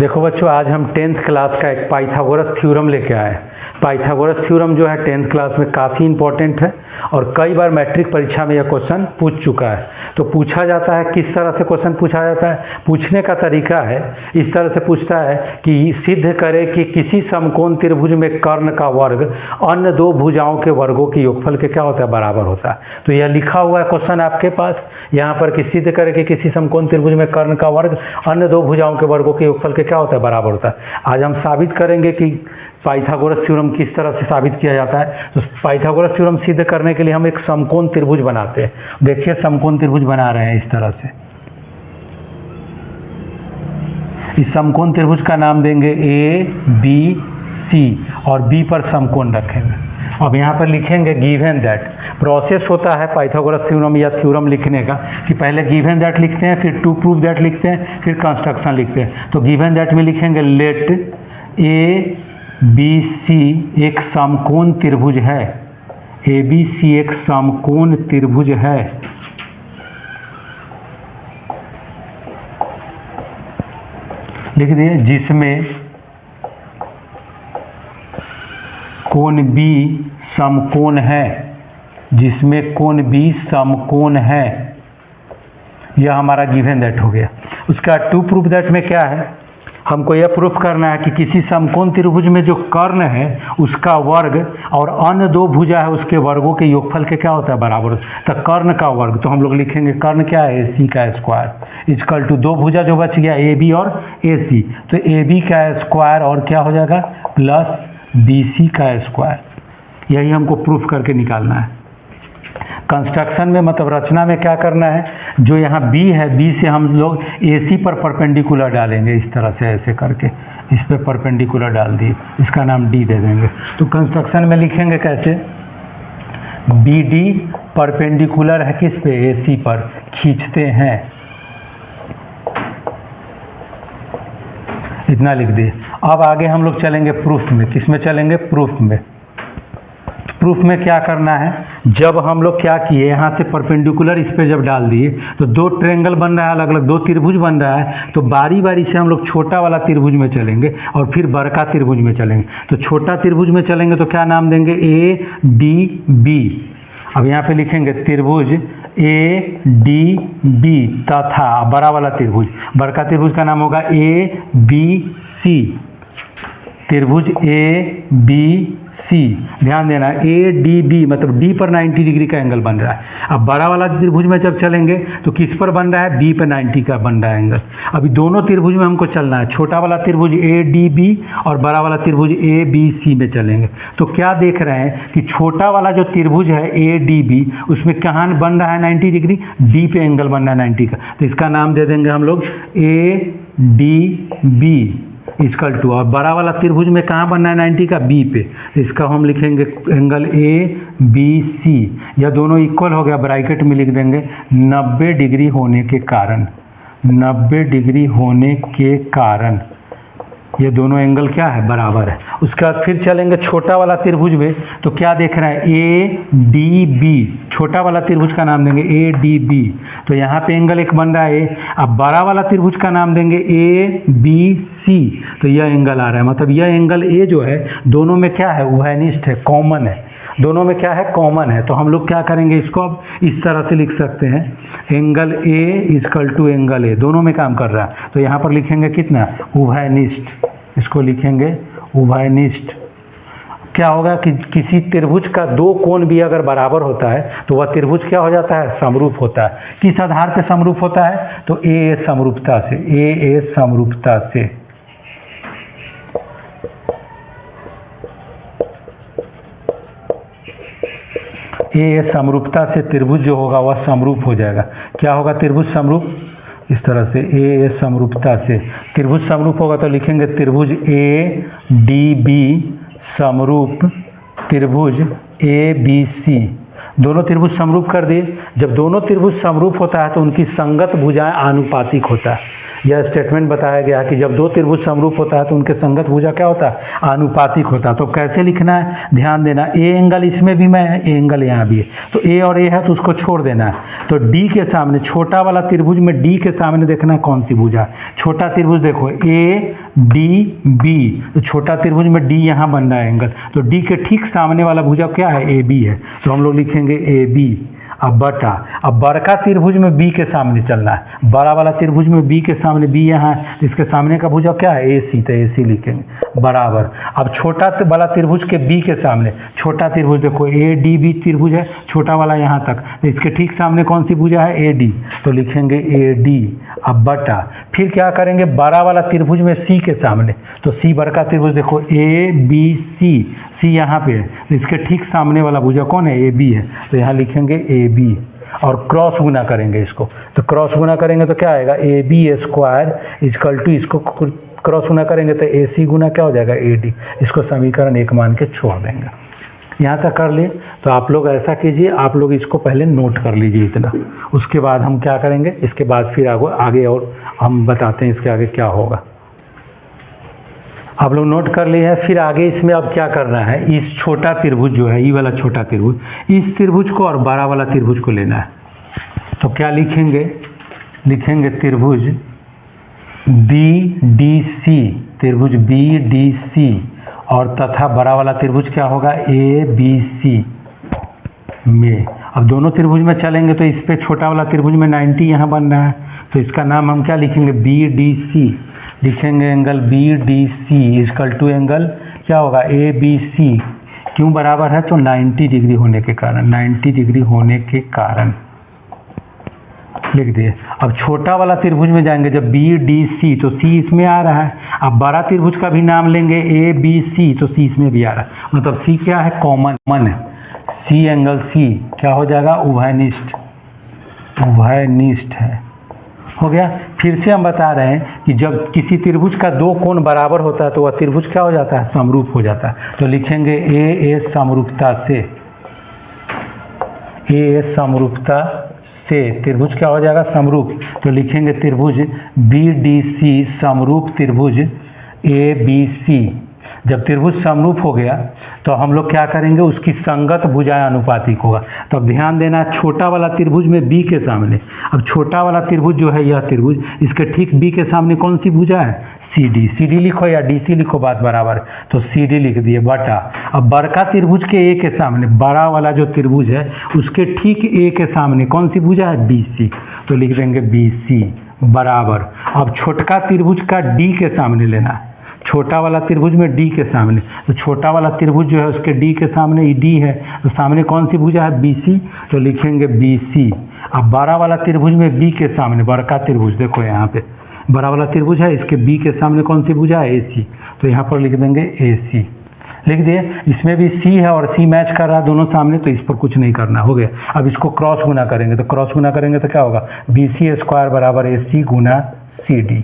देखो बच्चों, आज हम 10th क्लास का एक पाइथागोरस थ्योरम लेके आए। पाइथागोरस थ्योरम जो है 10th क्लास में काफ़ी इंपॉर्टेंट है और कई बार मैट्रिक परीक्षा में यह क्वेश्चन पूछ चुका है। तो पूछा जाता है, किस तरह से क्वेश्चन पूछा जाता है, पूछने का तरीका है इस तरह से पूछता है कि सिद्ध करे कि किसी समकोण त्रिभुज में कर्ण का वर्ग अन्य दो भुजाओं के वर्गों के योगफल के क्या होता है, बराबर होता है। तो यह लिखा हुआ है क्वेश्चन आपके पास यहाँ पर कि सिद्ध करे कि किसी समकोण त्रिभुज में कर्ण का वर्ग अन्य दो भुजाओं के वर्गों के योगफल के क्या होता है, बराबर होता है। आज हम साबित करेंगे कि पाइथागोरस थ्योरम किस तरह से साबित किया जाता है। तो पाइथागोरस थ्योरम सिद्ध करने के लिए हम एक समकोण त्रिभुज बनाते हैं। देखिए समकोण त्रिभुज बना रहे हैं इस तरह से। इस समकोण त्रिभुज का नाम देंगे ए बी सी और बी पर समकोण रखेंगे। अब यहाँ पर लिखेंगे गिवन दैट। प्रोसेस होता है पाइथागोरस थ्योरम या थ्योरम लिखने का कि पहले गिवन दैट लिखते हैं, फिर टू प्रूव दैट लिखते हैं, फिर कंस्ट्रक्शन लिखते हैं। तो गिवन दैट में लिखेंगे लेट ए बी सी एक समकोण त्रिभुज है। ए बी सी एक समकोण त्रिभुज है लिख दिए, जिसमें कोण बी समकोण है, जिसमें कोण बी समकोण है। यह हमारा गिवन दैट हो गया। उसका टू प्रूफ दैट में क्या है, हमको यह प्रूफ करना है कि किसी समकोण त्रिभुज में जो कर्ण है उसका वर्ग और अन्य दो भुजा है उसके वर्गों के योगफल के क्या होता है, बराबर। तो कर्ण का वर्ग, तो हम लोग लिखेंगे कर्ण क्या है, ए सी का स्क्वायर इजकल टू दो भुजा जो बच गया ए बी और ए सी, तो ए बी का स्क्वायर और क्या हो जाएगा प्लस बी सी का स्क्वायर। यही हमको प्रूफ करके निकालना है। कंस्ट्रक्शन में मतलब रचना में क्या करना है, जो यहाँ बी है बी से हम लोग ए सी पर परपेंडिकुलर डालेंगे इस तरह से, ऐसे करके इस पर परपेंडिकुलर डाल दिए, इसका नाम डी दे देंगे। तो कंस्ट्रक्शन में लिखेंगे कैसे, बी डी परपेंडिकुलर है किस पे, ए सी पर, खींचते हैं, इतना लिख दिए। अब आगे हम लोग चलेंगे प्रूफ में। किस में चलेंगे, प्रूफ में। प्रूफ में क्या करना है, जब हम लोग क्या किए यहाँ से परपेंडिकुलर इस पे जब डाल दिए तो दो ट्रायंगल बन रहा है, अलग अलग दो त्रिभुज बन रहा है। तो बारी बारी से हम लोग छोटा वाला त्रिभुज में चलेंगे और फिर बड़का त्रिभुज में चलेंगे। तो छोटा त्रिभुज में चलेंगे तो क्या नाम देंगे, ए डी बी। अब यहाँ पे लिखेंगे त्रिभुज ए डी बी तथा बड़ा वाला त्रिभुज, बड़का त्रिभुज का नाम होगा ए बी सी। त्रिभुज ए बी सी, ध्यान देना ए डी बी मतलब डी पर 90 डिग्री का एंगल बन रहा है। अब बड़ा वाला त्रिभुज में जब चलेंगे तो किस पर बन रहा है, बी पर 90 का बन रहा है एंगल। अभी दोनों त्रिभुज में हमको चलना है, छोटा वाला त्रिभुज ए डी बी और बड़ा वाला त्रिभुज ए बी सी में चलेंगे। तो क्या देख रहे हैं कि छोटा वाला जो त्रिभुज है ए डी बी उसमें कहाँ बन रहा है 90 डिग्री, डी पे एंगल बन रहा है 90 का। तो इसका नाम दे देंगे हम लोग A D B is equal to, और बड़ा वाला त्रिभुज में कहाँ बनना है 90 का, बी पे। तो इसका हम लिखेंगे एंगल ए बी सी। यह दोनों इक्वल हो गया, ब्रैकेट में लिख देंगे 90 डिग्री होने के कारण, 90 डिग्री होने के कारण ये दोनों एंगल क्या है, बराबर है। उसके बाद फिर चलेंगे छोटा वाला त्रिभुज में, तो क्या देख रहे हैं ए डी बी, छोटा वाला त्रिभुज का नाम देंगे ए डी बी। तो यहाँ पे एंगल एक बन रहा है। अब बड़ा वाला त्रिभुज का नाम देंगे ए बी सी। तो यह एंगल आ रहा है, मतलब यह एंगल ए जो है दोनों में क्या है, उभयनिष्ठ है, कॉमन है, दोनों में क्या है, कॉमन है। तो हम लोग क्या करेंगे, इसको अब इस तरह से लिख सकते हैं, angle A is equal to angle A, दोनों में काम कर रहा है। तो यहाँ पर लिखेंगे कितना, उभयनिष्ठ, इसको लिखेंगे उभयनिष्ठ। क्या होगा कि किसी त्रिभुज का दो कोण भी अगर बराबर होता है तो वह त्रिभुज क्या हो जाता है, समरूप होता है। किस आधार पे समरूप होता है, तो ए समरूपता से, ए समरूपता से। ए समरूपता से त्रिभुज जो होगा वह समरूप हो जाएगा। क्या होगा, त्रिभुज समरूप, इस तरह से ए समरूपता से त्रिभुज समरूप होगा। तो लिखेंगे त्रिभुज ए डी बी समरूप त्रिभुज ए बी सी। दोनों त्रिभुज समरूप कर दिए। जब दोनों त्रिभुज समरूप होता है तो उनकी संगत भुजाएं आनुपातिक होता है। यह स्टेटमेंट बताया गया कि जब दो त्रिभुज समरूप होता है तो उनके संगत भुजा क्या होता है, आनुपातिक होता है। तो कैसे लिखना है, ध्यान देना, ए एंगल इसमें भी में है, ए एंगल यहाँ भी है, तो ए और ए है तो उसको छोड़ देना है। तो डी के सामने, छोटा वाला त्रिभुज में डी के सामने देखना है कौन सी भुजा। छोटा त्रिभुज देखो ए डी बी, तो छोटा त्रिभुज में डी यहाँ बन रहा है एंगल, तो डी के ठीक सामने वाला भुजा क्या है, ए बी है, तो हम लोग लिखेंगे ए बी। अब बटा, अब बड़का त्रिभुज में बी के सामने चलना है, बड़ा वाला त्रिभुज में बी के सामने, बी यहाँ है, तो इसके सामने का भुजा क्या है, ए सी, तो ए सी लिखेंगे बराबर। अब छोटा वाला त्रिभुज के बी के सामने, छोटा त्रिभुज देखो ए डी बी त्रिभुज है, छोटा वाला यहाँ तक, तो इसके ठीक सामने कौन सी भुजा है, ए डी, तो लिखेंगे ए डी। अब बटा, फिर क्या करेंगे, बड़ा वाला त्रिभुज में सी के सामने, तो सी बड़का त्रिभुज देखो ए बी सी, सी यहाँ पे है, तो इसके ठीक सामने वाला भुजा कौन है, ए बी है, तो यहाँ लिखेंगे ए बी। और क्रॉस गुना करेंगे इसको, तो क्रॉस गुना करेंगे तो क्या आएगा, A B square is equal to, इसको क्रॉस गुना करेंगे तो ए सी गुना क्या हो जाएगा, ए डी। इसको समीकरण 1 मान के छोड़ देंगे। यहाँ तक कर लिए, तो आप लोग ऐसा कीजिए, आप लोग इसको पहले नोट कर लीजिए इतना, उसके बाद हम क्या करेंगे, इसके बाद फिर आगे और हम बताते हैं इसके आगे क्या होगा। आप लोग नोट कर लिए हैं, फिर आगे इसमें अब क्या करना है, इस छोटा त्रिभुज जो है, ये वाला छोटा त्रिभुज, इस त्रिभुज को और बड़ा वाला त्रिभुज को लेना है। तो क्या लिखेंगे, लिखेंगे त्रिभुज बी डी सी, त्रिभुज बी डी सी, और तथा बड़ा वाला त्रिभुज क्या होगा, ए बी सी में। अब दोनों त्रिभुज में चलेंगे तो इस पे छोटा वाला त्रिभुज में 90 यहाँ बन रहा है, तो इसका नाम हम क्या लिखेंगे, बी डी सी, लिखेंगे angle B D C is equal to angle क्या होगा, ए बी सी, क्यों बराबर है, तो 90 डिग्री होने के कारण, 90 डिग्री होने के कारण लिख दिए। अब छोटा वाला त्रिभुज में जाएंगे, जब बी डी सी, तो सी इसमें आ रहा है, अब बड़ा त्रिभुज का भी नाम लेंगे ए बी सी, तो सी इसमें भी आ रहा है, मतलब सी क्या है, कॉमन है, सी एंगल सी क्या हो जाएगा, उभयनिष्ठ, उभयनिष्ठ है, हो गया। फिर से हम बता रहे हैं कि जब किसी त्रिभुज का दो कोण बराबर होता है तो वह त्रिभुज क्या हो जाता है, समरूप हो जाता है, तो लिखेंगे ए समरूपता से, ए समरूपता से त्रिभुज क्या हो जाएगा, समरूप, तो लिखेंगे त्रिभुज बी डी सी समरूप त्रिभुज ए बी सी। जब त्रिभुज समरूप हो गया तो हम लोग क्या करेंगे, उसकी संगत भुजाएं अनुपातिक होगा। तो अब ध्यान देना, छोटा वाला त्रिभुज में बी के सामने, अब छोटा वाला त्रिभुज जो है यह त्रिभुज, इसके ठीक बी के सामने कौन सी भुजा है, सी डी, सी डी लिखो या डी सी लिखो, बात बराबर है, तो सी डी लिख दिए बटा। अब बड़का त्रिभुज के ए के सामने, बड़ा वाला जो त्रिभुज है उसके ठीक ए के सामने कौन सी भुजा है, बी सी, तो लिख देंगे बी सी बराबर। अब छोटका त्रिभुज का डी के सामने लेना है, छोटा वाला त्रिभुज में डी के सामने, तो छोटा वाला त्रिभुज जो है उसके डी के सामने ई डी है, तो सामने कौन सी भुजा है, बी सी, तो लिखेंगे बी सी। अब बड़ा वाला त्रिभुज में बी के सामने, बड़का त्रिभुज देखो यहाँ पे बड़ा वाला त्रिभुज है, इसके बी के सामने कौन सी भुजा है, ए सी, तो यहाँ पर लिख देंगे ए सी, लिख दिए। इसमें भी सी है और सी मैच कर रहा है दोनों सामने, तो इस पर कुछ नहीं करना, हो गया। अब इसको क्रॉस गुना करेंगे, तो क्रॉस गुना करेंगे तो क्या होगा, बी सी स्क्वायर बराबर ए सी गुना सी डी,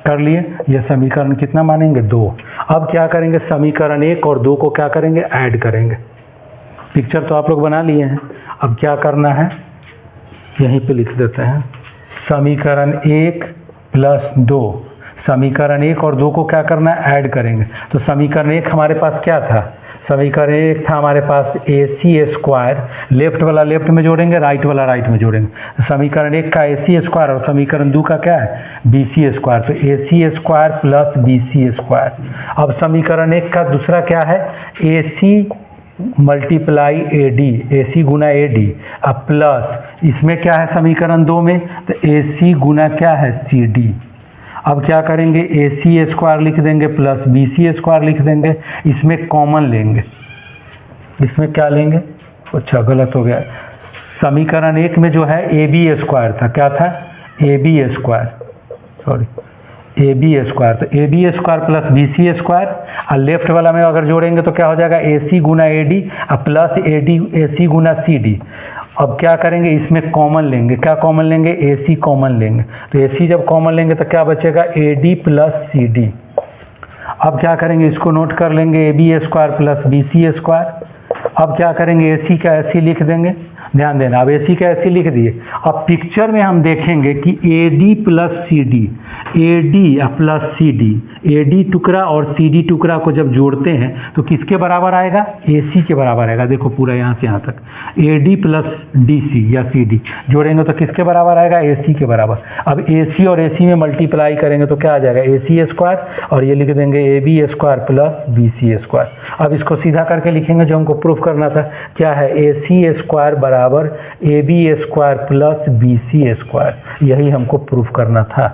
कर लिए। यह समीकरण कितना मानेंगे, 2। अब क्या करेंगे, समीकरण 1 और 2 को क्या करेंगे, ऐड करेंगे। पिक्चर तो आप लोग बना लिए हैं, अब क्या करना है, यहीं पे लिख देते हैं, समीकरण 1 प्लस 2, समीकरण 1 और 2 को क्या करना है, ऐड करेंगे। तो समीकरण 1 हमारे पास क्या था, समीकरण 1 था हमारे पास ए सी स्क्वायर, लेफ्ट वाला लेफ्ट में जोड़ेंगे, राइट वाला राइट में जोड़ेंगे, तो समीकरण 1 का ए सी स्क्वायर और समीकरण 2 का क्या है, बी सी स्क्वायर, तो A C square plus B C square. अब समीकरण 1 का दूसरा क्या है, A C multiply A D, A C गुना ए डी, अब प्लस इसमें क्या है समीकरण 2 में, तो ए सी गुना क्या है, सी डी। अब क्या करेंगे, ए सी स्क्वायर लिख देंगे प्लस बी सी स्क्वायर लिख देंगे, इसमें कॉमन लेंगे, इसमें क्या लेंगे, अच्छा गलत हो गया, समीकरण 1 में जो है ए बी स्क्वायर था, क्या था, A B square, sorry A B square, तो A B square plus B C square, और लेफ्ट वाला में अगर जोड़ेंगे तो क्या हो जाएगा, ए सी गुना ए डी और plus A D A C गुना सी डी। अब क्या करेंगे, इसमें कॉमन लेंगे, क्या कॉमन लेंगे, ए सी कॉमन लेंगे, तो ए सी जब कॉमन लेंगे तो क्या बचेगा, A D plus C D. अब क्या करेंगे, इसको नोट कर लेंगे, A B square plus B C square. अब क्या करेंगे, ए सी का ए सी लिख देंगे, ध्यान देना। अब AC का ऐसे लिख दिए। अब पिक्चर में हम देखेंगे कि AD plus CD, AD plus CD, AD टुकड़ा और CD टुकड़ा को जब जोड़ते हैं तो किसके बराबर आएगा? AC के बराबर आएगा। देखो पूरा यहाँ से यहाँ तक AD प्लस DC या CD जोड़ेंगे तो किसके बराबर आएगा? AC के बराबर। अब AC और AC में मल्टीप्लाई करेंगे तो क्या आ जाएगा? AC स्क्वायर, और ये लिख देंगे AB square plus BC square. अब इसको सीधा करके लिखेंगे जो हमको प्रूफ करना था, क्या है? AC स्क्वायर बराबर AB square plus BC square. यही हमको प्रूफ करना था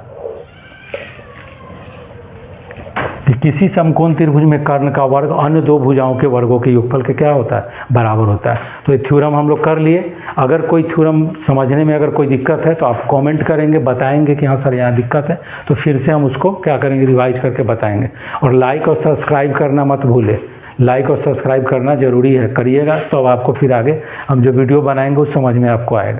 कि किसी समकोण त्रिभुज में कर्ण का वर्ग अन्य दो भुजाओं के वर्गों के योगफल के क्या होता है? बराबर होता है। तो ये थ्योरम हम लोग कर लिए। अगर कोई थ्योरम समझने में अगर कोई दिक्कत है तो आप कमेंट करेंगे, बताएंगे कि हाँ सर यहाँ दिक्कत है, तो फिर से हम उसको क्या करेंगे? रिवाइज करके बताएंगे। और लाइक और सब्सक्राइब करना मत भूलें। लाइक और सब्सक्राइब करना ज़रूरी है, करिएगा तो अब आपको फिर आगे हम जो वीडियो बनाएंगे उस समझ में आपको आएगा।